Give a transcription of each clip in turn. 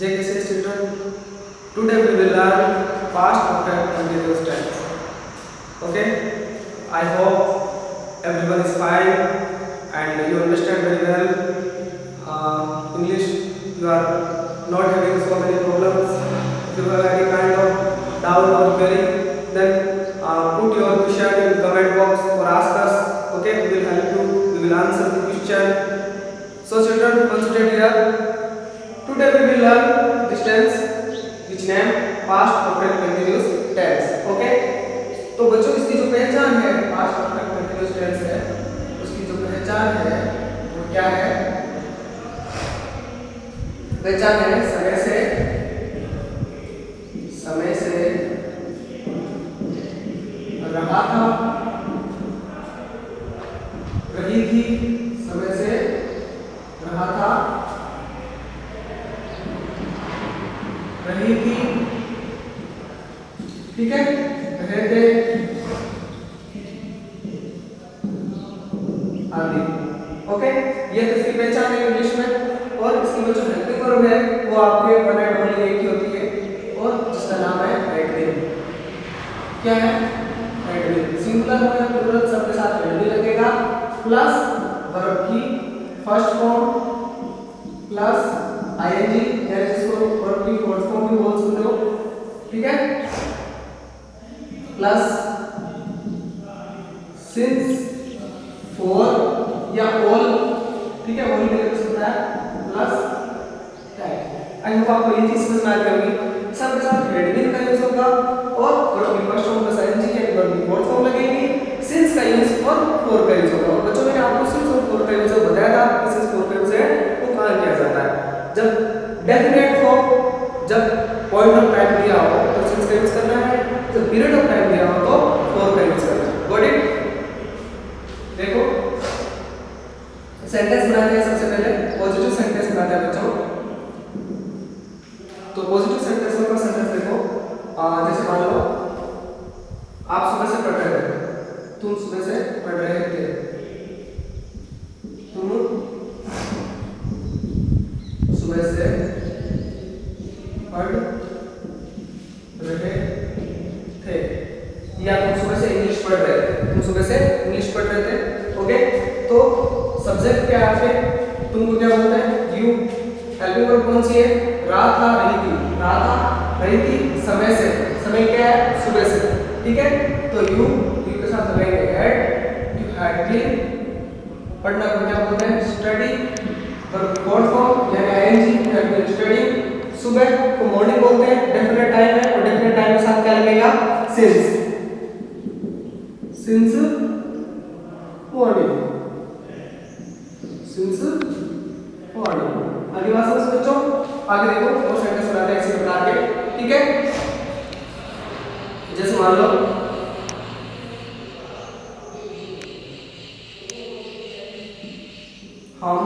JKC children, today we will learn past perfect continuous tense. Okay, I hope everyone is fine and you understand very well English. You are not having so many problems. If you have any kind of doubt or query, then put your question in comment box or ask us. Okay, we will help you. We will answer the question. So children, concentrate here. Today we will learn this tense which name past perfect continuous tense. Okay, तो बच्चों इसकी जो पहचान है past perfect continuous tense है, उसकी जो पहचान है वो क्या है? पहचान है समय से रहा था, रही थी, समय से रहा था, रही थी, ठीक है, रहे थे आदि। ओके, ये तो इसकी पहचान है इंग्लिश में। और इसकी जो हेल्पिंग वर्ब है वो आपके वन एंड ओनली एक ही होती है और जिसका नाम है हैड बीन। क्या है? Had been. सिंगुलर हो या प्लूरल सबके साथ हैड बीन लगेगा प्लस वर्ब की फर्स्ट फॉर्म प्लस आईएनजी यानी जिसको वर्ब की फोर्थ फॉर्म भी बोल सकते हो, ठीक है, प्लस सिंस, फॉर या ऑल, ठीक है, ऑल भी लिख सकता है, प्लस दैट। आई होप आपको ये चीज समझ में आ गई होगी। सबके साथ हैड बीन का यूज होगा और वर्ब की फर्स्ट फॉर्म प्लस आईएनजी यानी वर्ब की फोर्थ फॉर्म लगेगी, सिंस का यूज और फॉर का यूज होगा। बच्चों मैंने आपको सिंस और फॉर का यूज बताया था कि सिंस फॉर का यूज है वो कहां किया जाता है? जब डेफिनेट हो, जब पॉइंट ऑफ टाइम दिया हो तो सिंस का यूज करना है, जब पीरियड ऑफ टाइम दिया हो तो फॉर का यूज करना है। Got it? देखो सेंटेंस बनाते हैं। सबसे पहले पॉजिटिव सेंटेंस बनाते हैं बच्चों। तो पॉजिटिव सेंटेंस का सेंटेंस देखो, जैसे मान लो आप सुबह से पढ़ रहे थे, तुम सुबह से पढ़ रहे थे, तुम सुबह से पढ़ रहे थे, या तुम सुबह से इंग्लिश पढ़ रहे थे, तुम सुबह से इंग्लिश पढ़ रहे थे। ओके, तो सब्जेक्ट क्या है? तुमको क्या बोलते हैं? यू। हेल्पिंग वर्ब कौन सी है? रहा था, रही थी, रहा था, रही थी, समय से, समय क्या है? सुबह से, ठीक है। तो यू के साथ लगाएंगे हैड, यू हैड बीन। पढ़ना को क्या बोलते हैं? स्टडी। वर्ब फोर्थ फॉर्म यानी ING, you had been studying. सुबह को मॉर्निंग बोलते हैं, डेफिनेट टाइम है और डेफिनेट टाइम के साथ क्या लगेगा? Since, since morning, since morning. आगे बात समझ बच्चों, आगे देखो और सेंटेंस बनाते हैं इसी प्रकार के, ठीक है। जैसे मान लो हम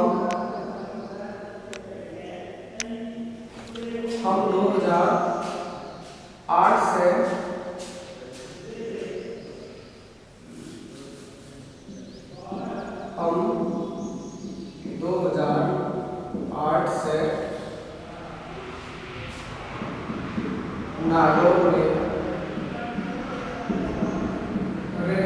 2008 से नागौर में रहे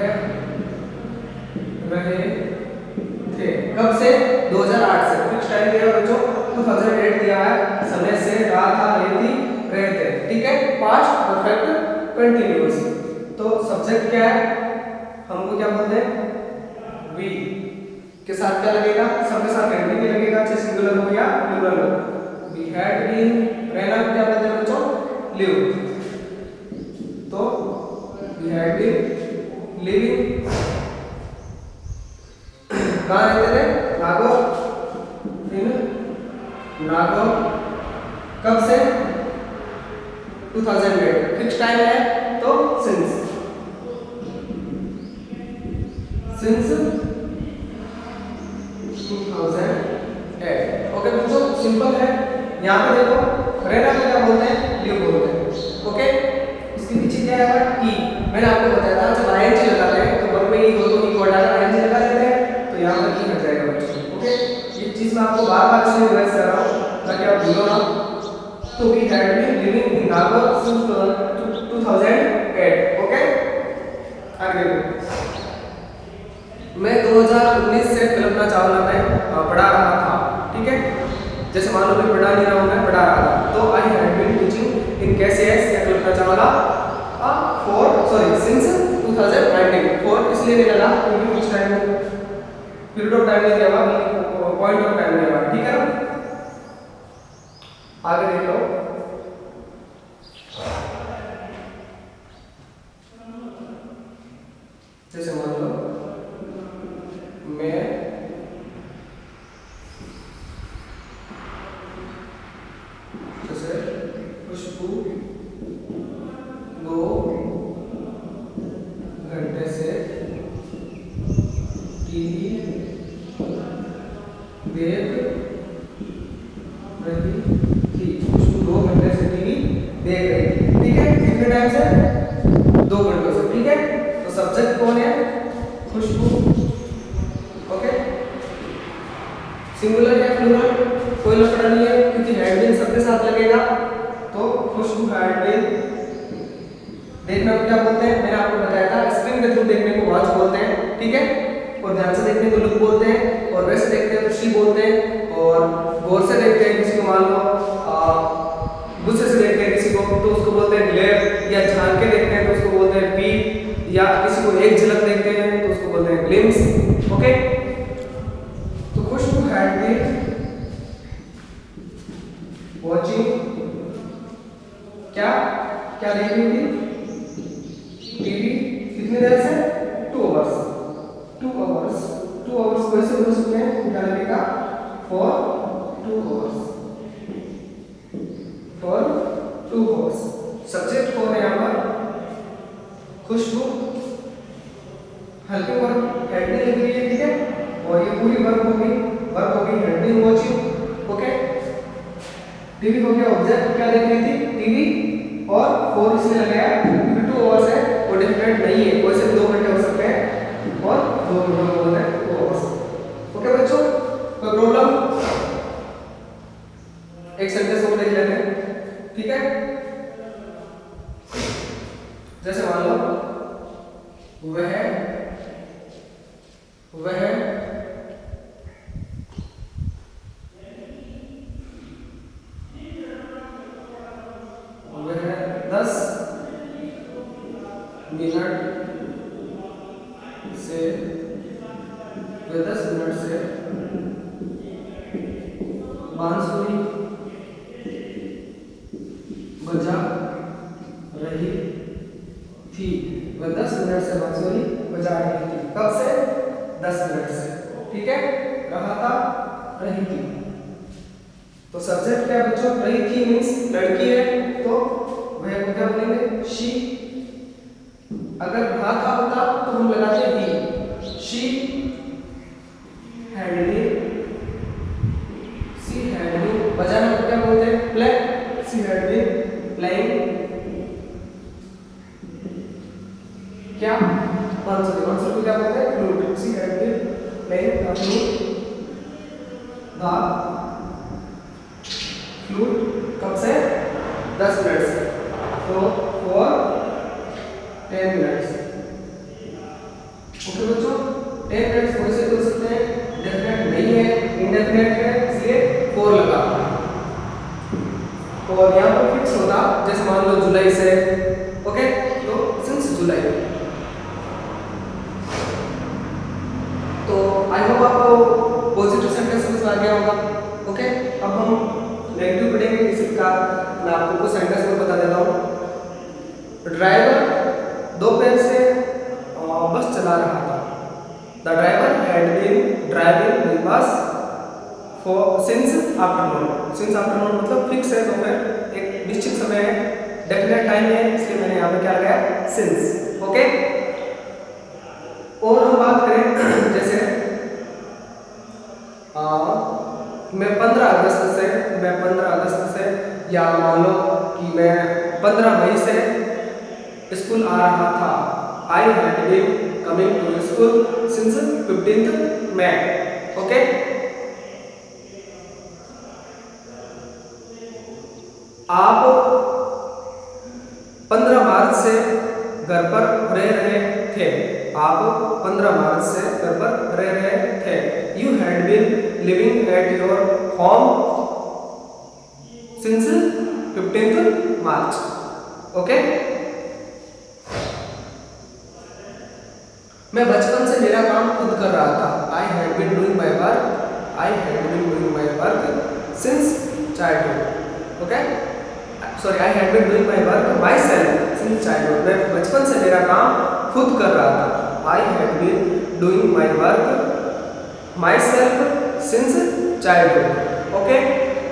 थे। कब से? 2008 से। फिक्स टाइम दिया है बच्चों, 2008 दिया है, समय से, रहा था, रही थी, रहे थे, ठीक है। Past perfect continuous. तो सब्जेक्ट क्या है? हमको क्या बोलते हैं? वी के साथ क्या लगेगा? सबके साथ हैड बीन लगेगा, चाहे सिंगुलर हो या प्लूरल हो। We had been. रहना क्या बोलते हैं बच्चों? लिव। तो वी हैड बीन लिविंग। कहाँ रहते थे? नागौर, इन नागौर। कब से? 2008। फिक्स टाइम है तो सिंस, सिंस 2008। ओके बच्चों, सिंपल है। यहाँ पे देखो रहना को क्या बोलते हैं? लिव बोलते हैं। ओके, इसके पीछे क्या है? ई। मैंने आपको बताया था जब आईएनजी लगाते हैं तो वर्ब में ई हो तो ई को हटाकर आईएनजी लगा देते हैं, तो यहाँ पर ई हट जाएगा बच्चों। ओके, ये चीज मैं आपको बार-बार इसलिए रिवाइज कर रहा हूँ ताकि आप भूलो ना। तो we had been living in Nagaur since 2008. Okay, आगे मैं 2019 से कल्पना चावला में पढ़ा रहा था. ठीक है, जैसे मान लो मैं पढ़ा नहीं रहा हूँ, मैं पढ़ा रहा था. तो I had been teaching in KCS या कल्पना चावला सिंस 2019. फॉर इसलिए नहीं लगा क्योंकि कुछ टाइम पीरियड ऑफ टाइम नहीं दिया हुआ, पॉइंट ऑफ टाइम दिया हुआ. ठीक है ना, आगे देख लो. जैसे मान लो मैं जैसे खुशबू 2 घंटे से टीवी देख रही थी. खुशबू 2 घंटे से टीवी देख रही थी. ठीक है, कितने टाइम से? 2 घंटों से. ठीक है, तो सब्जेक्ट कौन है? खुशबू. ओके, सिंगुलर या प्लूरल कोई लफड़ा नहीं है क्योंकि हैड बीन सबके साथ लगेगा. तो खुशबू हैड बीन देखना को क्या बोलते हैं, मैंने आपको बताया था. स्क्रीन के थ्रू देखने को वॉच बोलते हैं. ठीक है, और ध्यान से देखने को लुक बोलते हैं, और वैसे देखते हैं तो शी बोलते हैं, और गौर से देखते हैं किसी को, मान लो गुस्से से देखते हैं किसी को तो उसको बोलते हैं ग्लेयर, या झांक के देखते हैं तो उसको बोलते हैं पीप, या किसी को एक झलक देखते हैं तो उसको बोलते हैं ग्लिम्स. ओके, तो खुशबू हैड बीन वॉचिंग, क्या क्या देख रही थी? टीवी. कितनी देर से? 2 आवर्स. 2 आवर्स. 2 आवर्स कैसे बोल सकते हैं? क्या लगेगा? For 2 hours. For 2 hours. Subject कौन है यहाँ पर? खुशबू. हेल्पिंग वर्ब हैड बीन लिख रही है. ठीक है, और ये पूरी वर्ब होगी had been watching. Okay, TV हो गया ऑब्जेक्ट, क्या देख रही थी? टीवी. और 4 इसमें लगाया क्योंकि 2 आवर्स है, वो डेफिनेट नहीं है, कोई से 2 घंटे हो सकते हैं, और 2 घंटे बोलते हैं 2 आवर्स. ओके बच्चों, कोई प्रॉब्लम? एक सेंटेंस को देख लेते हैं. ठीक है, जैसे मान लो वह वह 10 मिनट से बांसुरी बजा रही थी. वह 10 मिनट से बांसुरी बजा रही थी. कब से? 10 मिनट से. ठीक है, रहा था, रही थी. तो सब्जेक्ट क्या है बच्चों? रही थी मींस लड़की है, तो वह को क्या बोलेंगे? शी. अगर रहा था होता तो हम लगाते ही. She had been. She had been. बजाना को क्या बोलते हैं? Play. She had been playing. क्या? बांसुरी. बांसुरी को क्या बोलते हैं? Flute. She had been playing the flute. Flute. कब से? 10 मिनट से. तो फॉर 10 मिनट्स. ओके बच्चों, 10 मिनट्स कैसे बोल सकते हैं? डेफिनेट नहीं है, इंडेफिनेट है, इसलिए 4 लगा. और यहाँ पर फिक्स होता, जैसे मान लो जुलाई से. ओके, तो सिंस जुलाई. तो आई होप आपको पॉजिटिव सेंटेंस समझ आ गया होगा. ओके, अब हम नेगेटिव पढ़ेंगे. इसका मैं आपको कुछ सेंटेंस में बता देता हूँ. ड्राइवर दोपहर से बस चला रहा था. The driver had been driving the bus for since afternoon. Since afternoon मतलब फिक्स है, दोपहर एक निश्चित समय है, डेफिनेट टाइम है, इसलिए मैंने यहाँ पे क्या लगाया? सिंस. ओके, और हम बात करें जैसे मैं 15 अगस्त से या मान लो कि मैं 15 मई से स्कूल आ रहा था. I had been coming to school since 15th May. Okay, आप 15 मार्च से घर पर रह रहे थे। आप 15 मार्च से घर पर रह रहे थे। You had been living at your home since 15th March. Okay, मैं बचपन से मेरा काम खुद कर रहा था। I had been doing my work since childhood. Okay, sorry, I had been doing my work myself since childhood. मैं बचपन से मेरा काम खुद कर रहा था। I had been doing my work myself since childhood. Okay,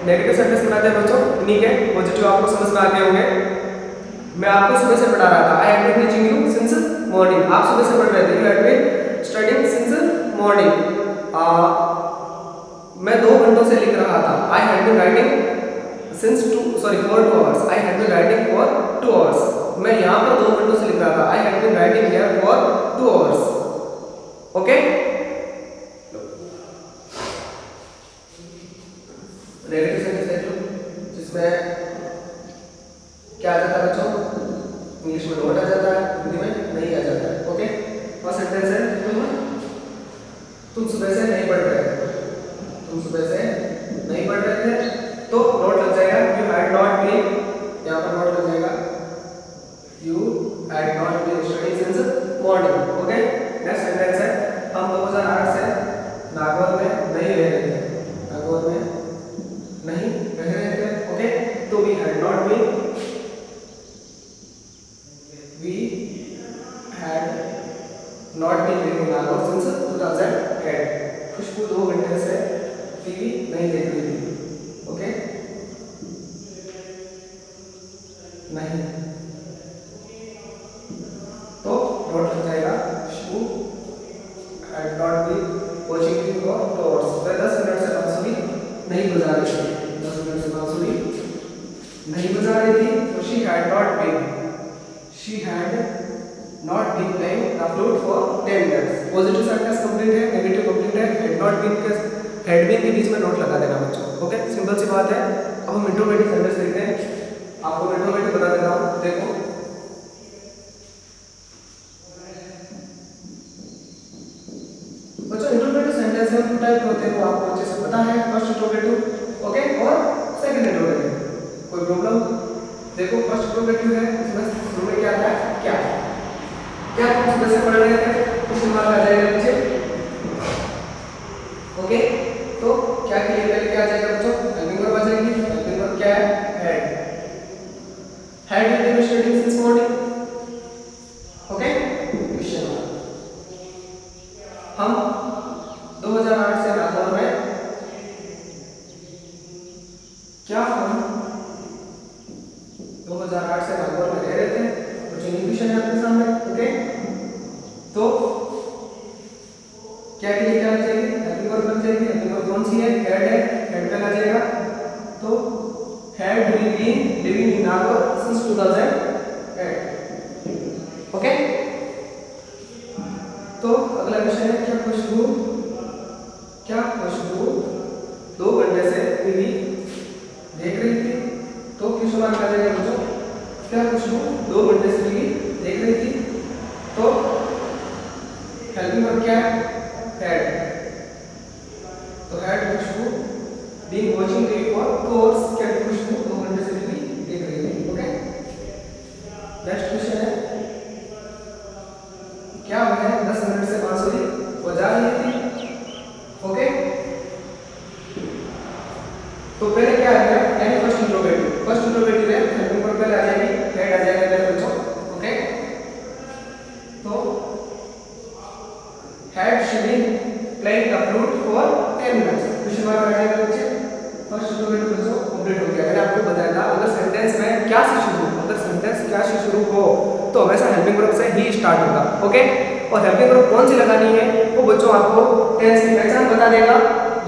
negative sentence बनाते हैं बच्चों, इन्हीं के पॉजिटिव आपको समझ में आ गए होंगे। मैं आपको सुबह से पढ़ा रहा था। I had been teaching you since morning. आप सुबह से पढ़ रहे थे। You had been studying since morning. मैं 2 घंटों से लिख रहा था। I had been writing since for 2 hours. I had been writing for 2 hours. मैं यहाँ पर 2 घंटों से लिख रहा था। I had been writing here for 2 hours. Okay, negative sentence देख लो, जिसमें क्या आ जाता है बच्चों? इंग्लिश में नोट आ जाता है, हिंदी में नहीं आ जाता है। ओके, फर्स्ट सेंटेंस है तुम सुबह से नहीं पढ़ रहे थे। तुम सुबह से नहीं पढ़ रहे थे तो नोट लग जाएगा। यू हैड नॉट बीन, यहाँ पर नोट लग जाएगा। You had not been studying since morning. Okay, next sentence है हम 2008 से नागौर में नहीं रह रहे थे। नागौर में नहीं रह रहे थे। ओके, तो we had not been living in Nagaur since 2008। Khushboo 2 घंटे से टीवी नहीं देख रही थी। ओके, नहीं तो नोट लग जाएगा। Khushbu had not been watching TV for 2 hours. वह 10 मिनट से बांसुरी नहीं बजा रही थी। 10 मिनट से बांसुरी नहीं बजा रही थी। तो she had not been playing the flute for 10 minutes। Positive sentence complete है, नेगेटिव कंप्लीट है। हैड बीन के बीच में नोट लगा देना बच्चों। ओके, सिंपल सी बात है। अब हम इंट्रोगेटिव सेंटेंस देखते हैं। आपको इंट्रोगेटिव बता देता हूँ। देखो, बच्चों इंट्रोगेटिव सेंटेंस में 2 टाइप होते हैं, वो आपको अच्छे से पता है। फर्स्ट इंट्रोगेटिव, ओके, और सेकंड इंट्रोगेटिव। कोई प्रॉब्लम? देखो, फर्स्ट इंट्रोगेटिव है, इसमें शुरू में क्या आता है? क्या तुम सुबह से पढ़ रहे थे? क्वेश्चन मार्क आ जाएगा नीचे। ओके, तो क्या के लिए पहले क्या आ जाएगा बच्चों? हेल्पिंग वर्ब आ जाएगी। हेल्पिंग वर्ब क्या है? Had you been studying since morning? Okay, question mark. हम 2008 से नागौर में क्या हम 2008 से नागौर में रह रहे थे। क्वेश्चन है आपके सामने। ओके, तो क्या के लिए क्या आ जाएगी? हेल्पिंग वर्ब बन जाएगी। हेल्पिंग वर्ब कौन सी है? हैड है। हैड पे आ जाएगा। तो had we been living in Nagaur since 2008। Okay, तो अगला क्वेश्चन है क्या खुशबू 2 घंटे से टीवी देख रही थी। तो क्वेश्चन मार्क आ जाएगा बच्चों। क्या खुशबू 2 घंटे से टीवी देख रही थी? तो हेल्पिंग वर्ब क्या है? हैड। तो had Khushboo being watching TV for 2 hours. क्या खुशबू 2 घंटे से टीवी देख रही थी। ओके, नेक्स्ट क्वेश्चन है क्या वह 10 मिनट से बांसुरी बजा रही थी। ओके, तो पहले क्या है? यानी फर्स्ट इंट्रोगेटिव है। हेल्पिंग वर्ब पहले आ जाएगी, हैड आ जाएगा मेरे बच्चों। ओके, तो had she been playing the flute for 10 minutes. Question mark आ जाएगा बच्चे। फर्स्ट इंट्रोगेटिव बच्चों कंप्लीट हो गया। मैंने आपको बताया था अगर सेंटेंस क्या से शुरू हो तो हमेशा हेल्पिंग वर्ब से ही स्टार्ट होगा। ओके, और हेल्पिंग वर्ब कौन सी लगानी है वो बच्चों आपको टेंस की पहचान बता देगा।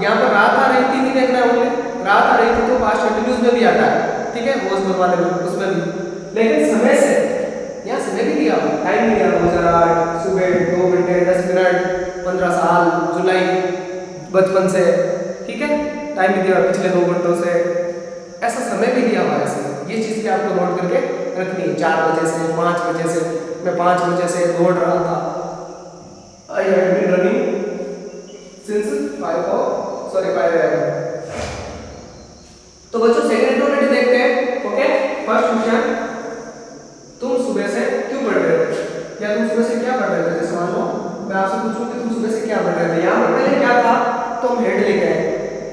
यहाँ पर रात आ रही थी नहीं देखना है। रात आ रही थी तो पास्ट कंटिन्यूअस में भी आता है। ठीक है, वो वाले में उसमें भी। लेकिन समय से यहाँ समय भी दिया हुआ, टाइम भी दिया 2008 सुबह 2 घंटे 10 मिनट 15 साल जुलाई बचपन से। ठीक है, टाइम भी दिया पिछले 2 घंटों से, ऐसा समय भी दिया हुआ है। ये चीज़ भी आपको नोट करके रखनी है। 4 बजे से 5 बजे से, मैं 5 बजे से दौड़ रहा था। I have been running since 5 AM। तो बच्चों सेकंड एक्टिविटी देखते हैं। ओके, फर्स्ट क्वेश्चन, तुम सुबह से क्यों पढ़ रहे थे, या तुम सुबह से क्या पढ़ रहे थे। जैसे मान लो मैं आपसे पूछूं कि तुम सुबह से क्या पढ़ रहे थे, यहाँ पर पहले क्या था तो हम हेड लेके आए,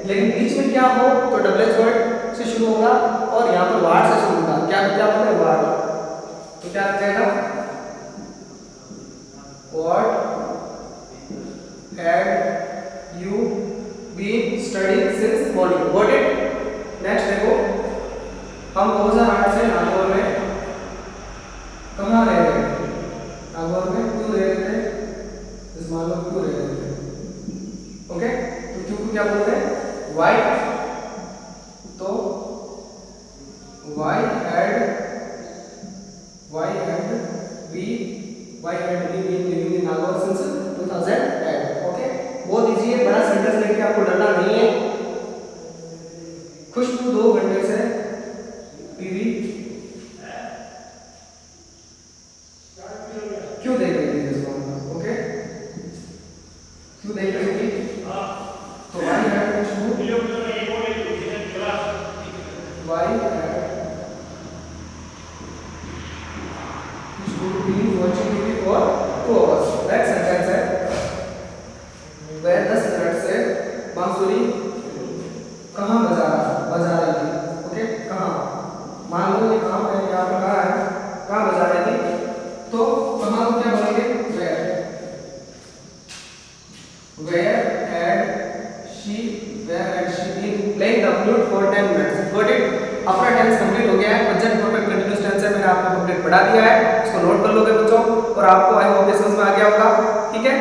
लेकिन बीच में क्या हो तो डब्ल्यूएच वर्ड से शुरू होगा और यहाँ पर वार्ड से शुरू होगा। क्या क्या बोलते हैं वार्ड, तो क्या आ जाएगा what had you been studying since morning, got it. Next देखो, हम 2008 से नागौर में कहाँ रह रहे थे, नागौर में क्यों रह रहे थे, इस मान लो क्यों रह रहे थे। ओके, तो क्यों को क्या बोलते हैं वाई, तो why had be been living in Nagaur since 2008। Okay, बहुत इजी है, बड़ा सेंटेंस लेके आपको डरना नहीं है। खुशबू 2 घंटे से टीवी क्यों देख रही थी इसको, ओके क्यों देख रही थी, तो why had Khushboo been watching TV for 2 hours। Next sentence है, वह 10 मिनट से बांसुरी कहाँ बजा रही थी। ओके, कहाँ, मान लो ये कहाँ है, यहाँ पर कहाँ है, कहाँ बजा रही थी, तो कहाँ को क्या बोलेंगे where had she been playing the flute for 10 minutes। got it। अपना टेंस कंप्लीट हो गया है, प्रेजेंट परफेक्ट कंटीन्यूअस टेंस है, मैंने आपको कंप्लीट पढ़ा दिया है, इसको नोट कर लोगे बच्चों, और आपको आई होप समझ में आ गया होगा। ठीक है।